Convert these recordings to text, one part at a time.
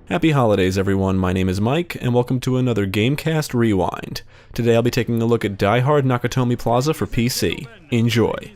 Happy holidays everyone, my name is Mike, and welcome to another GameCast Rewind. Today I'll be taking a look at Die Hard Nakatomi Plaza for PC. Enjoy.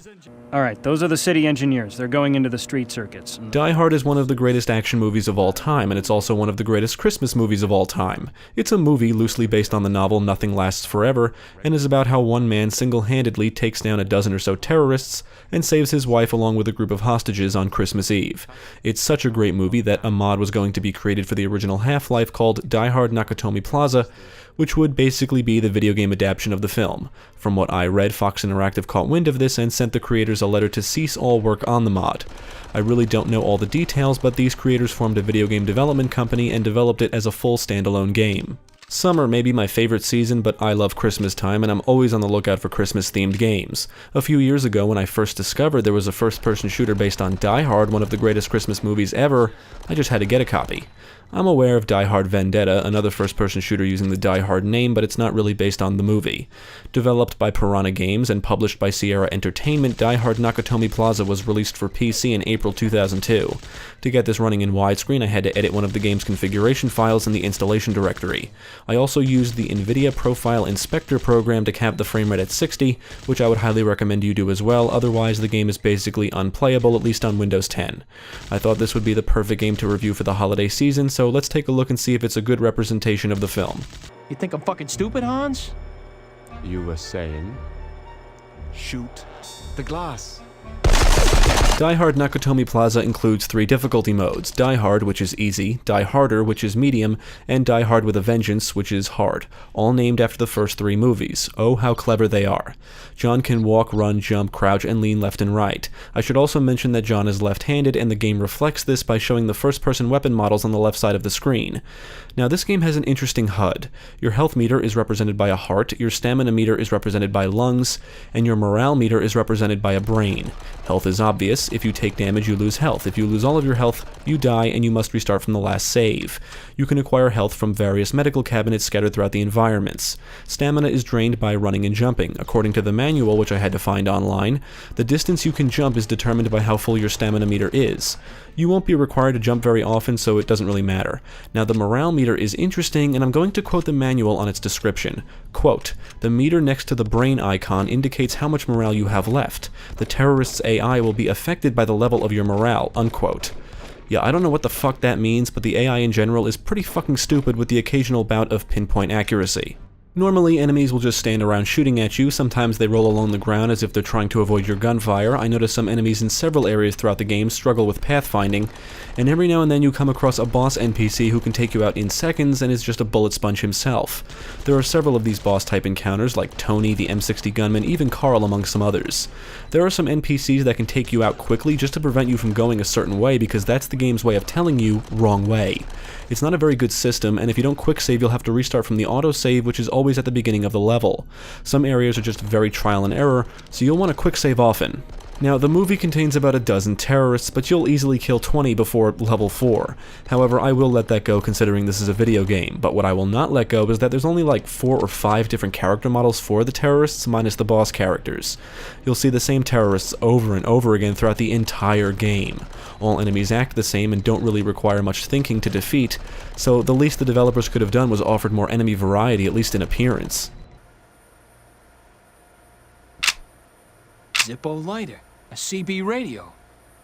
Alright, those are the city engineers. They're going into the street circuits. Die Hard is one of the greatest action movies of all time, and it's also one of the greatest Christmas movies of all time. It's a movie loosely based on the novel Nothing Lasts Forever, and is about how one man single-handedly takes down a dozen or so terrorists and saves his wife along with a group of hostages on Christmas Eve. It's such a great movie that a mod was going to be created for the original Half-Life called Die Hard Nakatomi Plaza, which would basically be the video game adaptation of the film. From what I read, Fox Interactive caught wind of this and sent the creators a letter to cease all work on the mod. I really don't know all the details, but these creators formed a video game development company and developed it as a full standalone game. Summer may be my favorite season, but I love Christmas time, and I'm always on the lookout for Christmas-themed games. A few years ago, when I first discovered there was a first-person shooter based on Die Hard, one of the greatest Christmas movies ever, I just had to get a copy. I'm aware of Die Hard Vendetta, another first-person shooter using the Die Hard name, but it's not really based on the movie. Developed by Piranha Games and published by Sierra Entertainment, Die Hard Nakatomi Plaza was released for PC in April 2002. To get this running in widescreen, I had to edit one of the game's configuration files in the installation directory. I also used the NVIDIA Profile Inspector program to cap the frame rate at 60, which I would highly recommend you do as well, otherwise the game is basically unplayable, at least on Windows 10. I thought this would be the perfect game to review for the holiday season, so let's take a look and see if it's a good representation of the film. You think I'm fucking stupid, Hans? You were saying? Shoot the glass. Die Hard Nakatomi Plaza includes 3 difficulty modes: Die Hard, which is easy, Die Harder, which is medium, and Die Hard with a Vengeance, which is hard, all named after the first 3 movies. Oh, how clever they are. John can walk, run, jump, crouch, and lean left and right. I should also mention that John is left-handed, and the game reflects this by showing the first-person weapon models on the left side of the screen. Now, this game has an interesting HUD. Your health meter is represented by a heart, your stamina meter is represented by lungs, and your morale meter is represented by a brain. Health is obvious. If you take damage, you lose health. If you lose all of your health, you die and you must restart from the last save. You can acquire health from various medical cabinets scattered throughout the environments. Stamina is drained by running and jumping. According to the manual, which I had to find online, the distance you can jump is determined by how full your stamina meter is. You won't be required to jump very often, so it doesn't really matter. Now, the morale meter is interesting, and I'm going to quote the manual on its description. Quote, "The meter next to the brain icon indicates how much morale you have left. The terrorist's AI will be affected by the level of your morale," unquote. Yeah, I don't know what the fuck that means, but the AI in general is pretty fucking stupid with the occasional bout of pinpoint accuracy. Normally, enemies will just stand around shooting at you. Sometimes they roll along the ground as if they're trying to avoid your gunfire. I noticed some enemies in several areas throughout the game struggle with pathfinding, and every now and then you come across a boss NPC who can take you out in seconds and is just a bullet sponge himself. There are several of these boss-type encounters, like Tony, the M60 gunman, even Carl, among some others. There are some NPCs that can take you out quickly just to prevent you from going a certain way, because that's the game's way of telling you, wrong way. It's not a very good system, and if you don't quick save, you'll have to restart from the autosave, which is always at the beginning of the level. Some areas are just very trial and error, so you'll want to quick save often. Now, the movie contains about a dozen terrorists, but you'll easily kill 20 before level 4. However, I will let that go considering this is a video game, but what I will not let go is that there's only like 4 or 5 different character models for the terrorists, minus the boss characters. You'll see the same terrorists over and over again throughout the entire game. All enemies act the same and don't really require much thinking to defeat, so the least the developers could have done was offered more enemy variety, at least in appearance. Zippo lighter. A CB radio.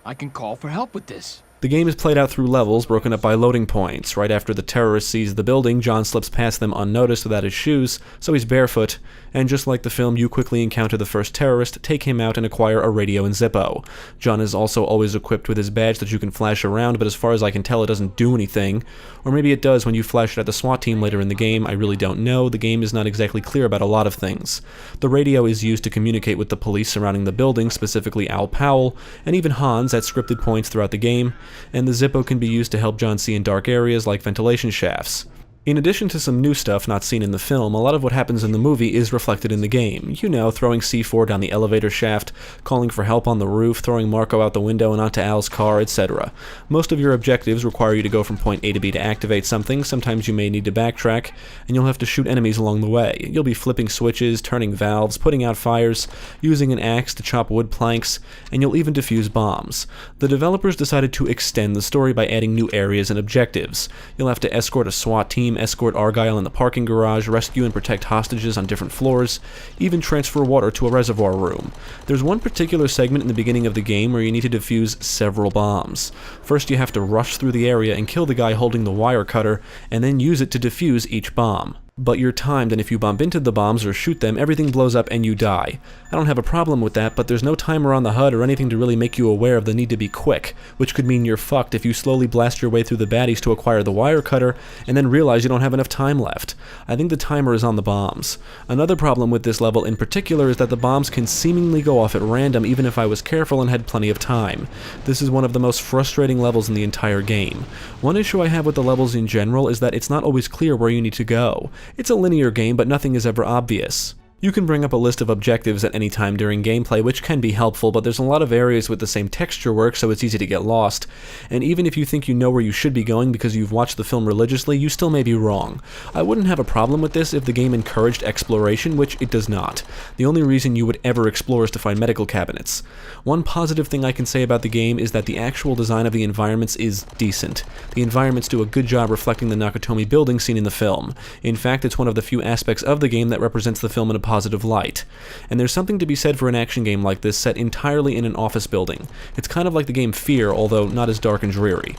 I can call for help with this. The game is played out through levels broken up by loading points. Right after the terrorist sees the building, John slips past them unnoticed without his shoes, so he's barefoot, and just like the film, you quickly encounter the first terrorist, take him out, and acquire a radio and Zippo. John is also always equipped with his badge that you can flash around, but as far as I can tell, it doesn't do anything. Or maybe it does when you flash it at the SWAT team later in the game. I really don't know. The game is not exactly clear about a lot of things. The radio is used to communicate with the police surrounding the building, specifically Al Powell, and even Hans at scripted points throughout the game, and the Zippo can be used to help John see in dark areas like ventilation shafts. In addition to some new stuff not seen in the film, a lot of what happens in the movie is reflected in the game. You know, throwing C4 down the elevator shaft, calling for help on the roof, throwing Marco out the window and onto Al's car, etc. Most of your objectives require you to go from point A to B to activate something. Sometimes you may need to backtrack, and you'll have to shoot enemies along the way. You'll be flipping switches, turning valves, putting out fires, using an axe to chop wood planks, and you'll even defuse bombs. The developers decided to extend the story by adding new areas and objectives. You'll have to escort a SWAT team, escort Argyle in the parking garage, rescue and protect hostages on different floors, even transfer water to a reservoir room. There's one particular segment in the beginning of the game where you need to defuse several bombs. First you have to rush through the area and kill the guy holding the wire cutter, and then use it to defuse each bomb. But you're timed, and if you bump into the bombs or shoot them, everything blows up and you die. I don't have a problem with that, but there's no timer on the HUD or anything to really make you aware of the need to be quick, which could mean you're fucked if you slowly blast your way through the baddies to acquire the wire cutter, and then realize you don't have enough time left. I think the timer is on the bombs. Another problem with this level in particular is that the bombs can seemingly go off at random even if I was careful and had plenty of time. This is one of the most frustrating levels in the entire game. One issue I have with the levels in general is that it's not always clear where you need to go. It's a linear game, but nothing is ever obvious. You can bring up a list of objectives at any time during gameplay, which can be helpful, but there's a lot of areas with the same texture work, so it's easy to get lost. And even if you think you know where you should be going because you've watched the film religiously, you still may be wrong. I wouldn't have a problem with this if the game encouraged exploration, which it does not. The only reason you would ever explore is to find medical cabinets. One positive thing I can say about the game is that the actual design of the environments is decent. The environments do a good job reflecting the Nakatomi building seen in the film. In fact, it's one of the few aspects of the game that represents the film in a positive light. And there's something to be said for an action game like this set entirely in an office building. It's kind of like the game Fear, although not as dark and dreary.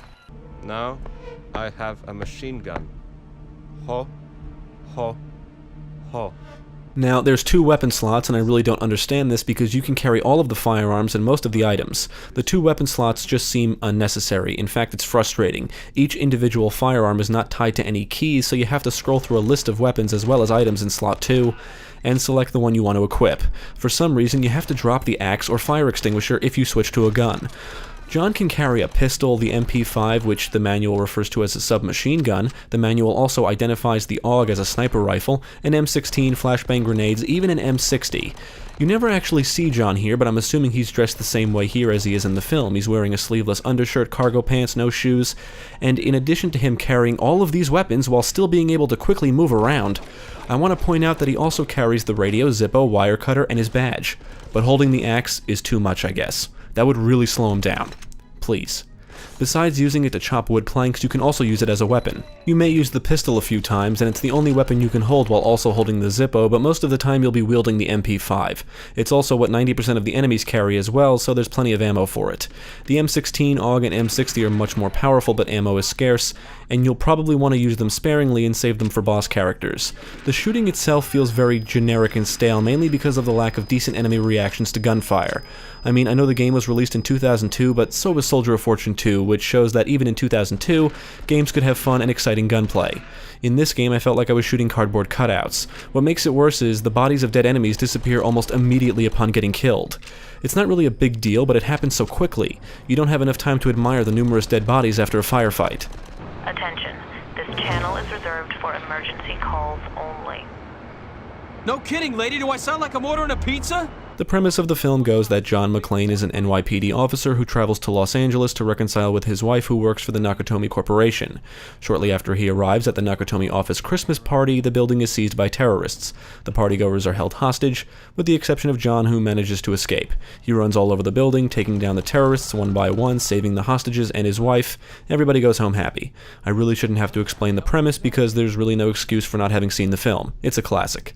Now, I have a machine gun. Ho, ho, ho. Now, there's 2 weapon slots, and I really don't understand this because you can carry all of the firearms and most of the items. The 2 weapon slots just seem unnecessary. In fact, it's frustrating. Each individual firearm is not tied to any keys, so you have to scroll through a list of weapons as well as items in slot 2, and select the one you want to equip. For some reason, you have to drop the axe or fire extinguisher if you switch to a gun. John can carry a pistol, the MP5, which the manual refers to as a submachine gun. The manual also identifies the AUG as a sniper rifle, an M16, flashbang grenades, even an M60. You never actually see John here, but I'm assuming he's dressed the same way here as he is in the film. He's wearing a sleeveless undershirt, cargo pants, no shoes, and in addition to him carrying all of these weapons while still being able to quickly move around, I want to point out that he also carries the radio, Zippo, wire cutter, and his badge. But holding the axe is too much, I guess. That would really slow him down. Please. Besides using it to chop wood planks, you can also use it as a weapon. You may use the pistol a few times, and it's the only weapon you can hold while also holding the Zippo, but most of the time you'll be wielding the MP5. It's also what 90% of the enemies carry as well, so there's plenty of ammo for it. The M16, AUG, and M60 are much more powerful, but ammo is scarce, and you'll probably want to use them sparingly and save them for boss characters. The shooting itself feels very generic and stale, mainly because of the lack of decent enemy reactions to gunfire. I mean, I know the game was released in 2002, but so was Soldier of Fortune 2, which shows that even in 2002, games could have fun and exciting gunplay. In this game, I felt like I was shooting cardboard cutouts. What makes it worse is the bodies of dead enemies disappear almost immediately upon getting killed. It's not really a big deal, but it happens so quickly. You don't have enough time to admire the numerous dead bodies after a firefight. Attention, this channel is reserved for emergency calls only. No kidding, lady. Do I sound like I'm ordering a pizza? The premise of the film goes that John McClane is an NYPD officer who travels to Los Angeles to reconcile with his wife who works for the Nakatomi Corporation. Shortly after he arrives at the Nakatomi office Christmas party, the building is seized by terrorists. The partygoers are held hostage, with the exception of John, who manages to escape. He runs all over the building, taking down the terrorists one by one, saving the hostages and his wife. Everybody goes home happy. I really shouldn't have to explain the premise because there's really no excuse for not having seen the film. It's a classic.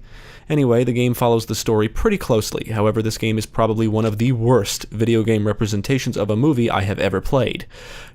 Anyway, the game follows the story pretty closely. However, this game is probably one of the worst video game representations of a movie I have ever played.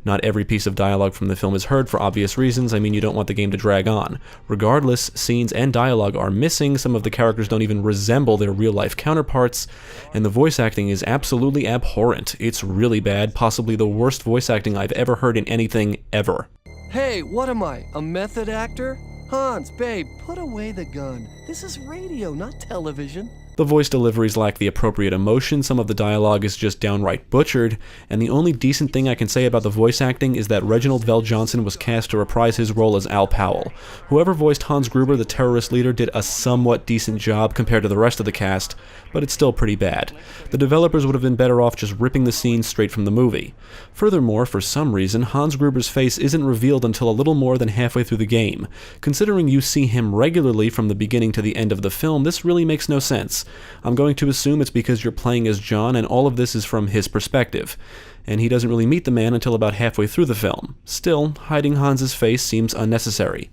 Not every piece of dialogue from the film is heard for obvious reasons. I mean, you don't want the game to drag on. Regardless, scenes and dialogue are missing, some of the characters don't even resemble their real-life counterparts, and the voice acting is absolutely abhorrent. It's really bad, possibly the worst voice acting I've ever heard in anything ever. Hey, what am I, a method actor? Hans, babe, put away the gun. This is radio, not television. The voice deliveries lack the appropriate emotion, some of the dialogue is just downright butchered, and the only decent thing I can say about the voice acting is that Reginald VelJohnson was cast to reprise his role as Al Powell. Whoever voiced Hans Gruber, the terrorist leader, did a somewhat decent job compared to the rest of the cast, but it's still pretty bad. The developers would have been better off just ripping the scenes straight from the movie. Furthermore, for some reason, Hans Gruber's face isn't revealed until a little more than halfway through the game. Considering you see him regularly from the beginning to the end of the film, this really makes no sense. I'm going to assume it's because you're playing as John and all of this is from his perspective, and he doesn't really meet the man until about halfway through the film. Still, hiding Hans's face seems unnecessary.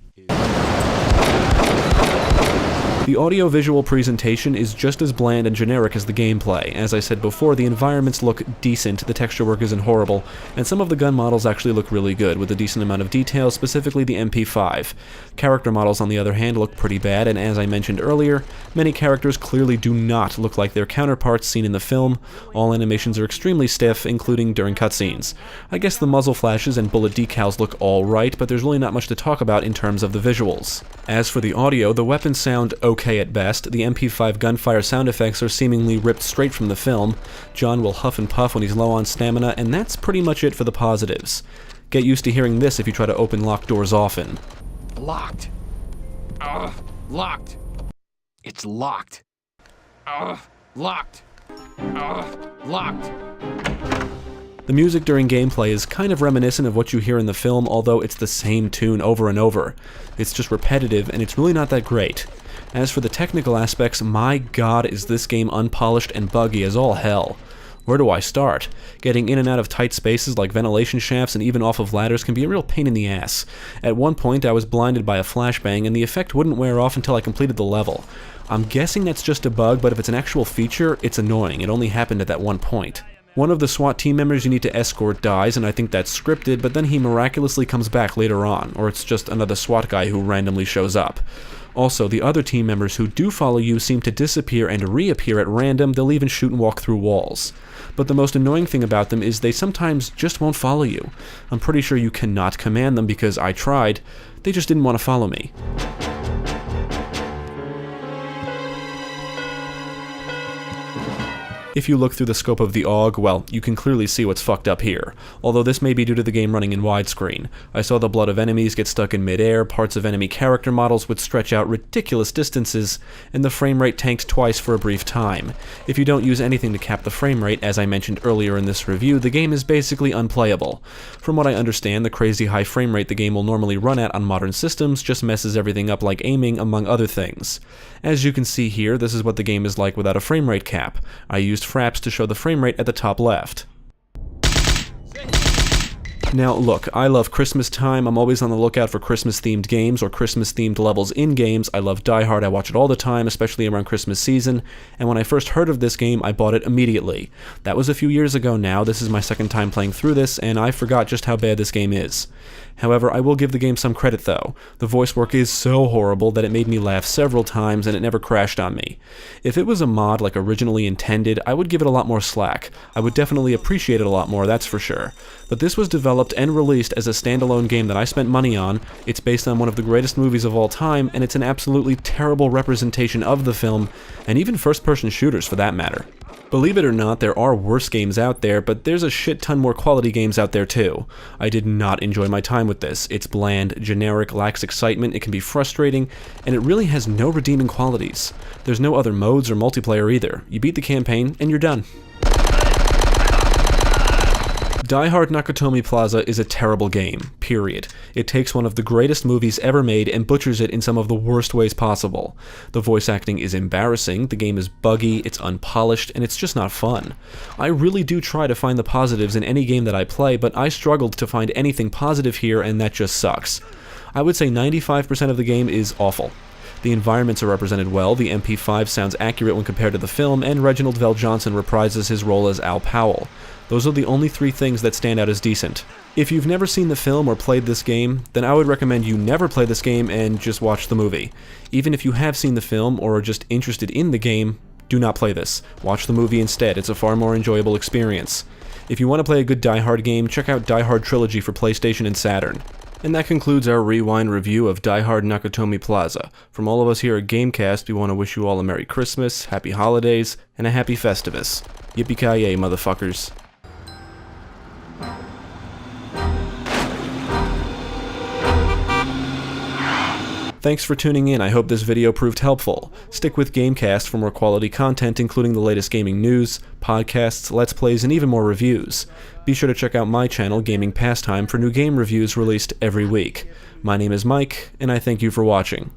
The audio-visual presentation is just as bland and generic as the gameplay. As I said before, the environments look decent, the texture work isn't horrible, and some of the gun models actually look really good, with a decent amount of detail, specifically the MP5. Character models, on the other hand, look pretty bad, and as I mentioned earlier, many characters clearly do not look like their counterparts seen in the film. All animations are extremely stiff, including during cutscenes. I guess the muzzle flashes and bullet decals look alright, but there's really not much to talk about in terms of the visuals. As for the audio, the weapons sound okay at best. The MP5 gunfire sound effects are seemingly ripped straight from the film. John will huff and puff when he's low on stamina, and that's pretty much it for the positives. Get used to hearing this if you try to open locked doors often. Locked. Locked. It's locked. Locked. Locked. The music during gameplay is kind of reminiscent of what you hear in the film, although it's the same tune over and over. It's just repetitive, and it's really not that great. As for the technical aspects, my god is this game unpolished and buggy as all hell. Where do I start? Getting in and out of tight spaces like ventilation shafts and even off of ladders can be a real pain in the ass. At one point I was blinded by a flashbang and the effect wouldn't wear off until I completed the level. I'm guessing that's just a bug, but if it's an actual feature, it's annoying. It only happened at that one point. One of the SWAT team members you need to escort dies, and I think that's scripted, but then he miraculously comes back later on, or it's just another SWAT guy who randomly shows up. Also, the other team members who do follow you seem to disappear and reappear at random. They'll even shoot and walk through walls. But the most annoying thing about them is they sometimes just won't follow you. I'm pretty sure you cannot command them because I tried. They just didn't want to follow me. If you look through the scope of the AUG, well, you can clearly see what's fucked up here, although this may be due to the game running in widescreen. I saw the blood of enemies get stuck in midair, parts of enemy character models would stretch out ridiculous distances, and the frame rate tanked twice for a brief time. If you don't use anything to cap the frame rate, as I mentioned earlier in this review, the game is basically unplayable. From what I understand, the crazy high frame rate the game will normally run at on modern systems just messes everything up like aiming, among other things. As you can see here, this is what the game is like without a frame rate cap. I used fraps to show the frame rate at the top left. Now look, I love Christmas time. I'm always on the lookout for Christmas-themed games or Christmas-themed levels in games. I love Die Hard. I watch it all the time, especially around Christmas season, and when I first heard of this game, I bought it immediately. That was a few years ago now. This is my second time playing through this, and I forgot just how bad this game is. However, I will give the game some credit though. The voice work is so horrible that it made me laugh several times and it never crashed on me. If it was a mod like originally intended, I would give it a lot more slack. I would definitely appreciate it a lot more, that's for sure. But this was developed and released as a standalone game that I spent money on. It's based on one of the greatest movies of all time, and it's an absolutely terrible representation of the film, and even first-person shooters for that matter. Believe it or not, there are worse games out there, but there's a shit ton more quality games out there too. I did not enjoy my time with this. It's bland, generic, lacks excitement, it can be frustrating, and it really has no redeeming qualities. There's no other modes or multiplayer either. You beat the campaign, and you're done. Die Hard Nakatomi Plaza is a terrible game, period. It takes one of the greatest movies ever made and butchers it in some of the worst ways possible. The voice acting is embarrassing, the game is buggy, it's unpolished, and it's just not fun. I really do try to find the positives in any game that I play, but I struggled to find anything positive here, and that just sucks. I would say 95% of the game is awful. The environments are represented well, the MP5 sounds accurate when compared to the film, and Reginald VelJohnson reprises his role as Al Powell. Those are the only three things that stand out as decent. If you've never seen the film or played this game, then I would recommend you never play this game and just watch the movie. Even if you have seen the film or are just interested in the game, do not play this. Watch the movie instead, it's a far more enjoyable experience. If you want to play a good Die Hard game, check out Die Hard Trilogy for PlayStation and Saturn. And that concludes our rewind review of Die Hard Nakatomi Plaza. From all of us here at GameCast, we want to wish you all a Merry Christmas, Happy Holidays, and a Happy Festivus. Yippee-ki-yay, motherfuckers. Thanks for tuning in. I hope this video proved helpful. Stick with GameCast for more quality content, including the latest gaming news, podcasts, let's plays, and even more reviews. Be sure to check out my channel, Gaming Pastime, for new game reviews released every week. My name is Mike, and I thank you for watching.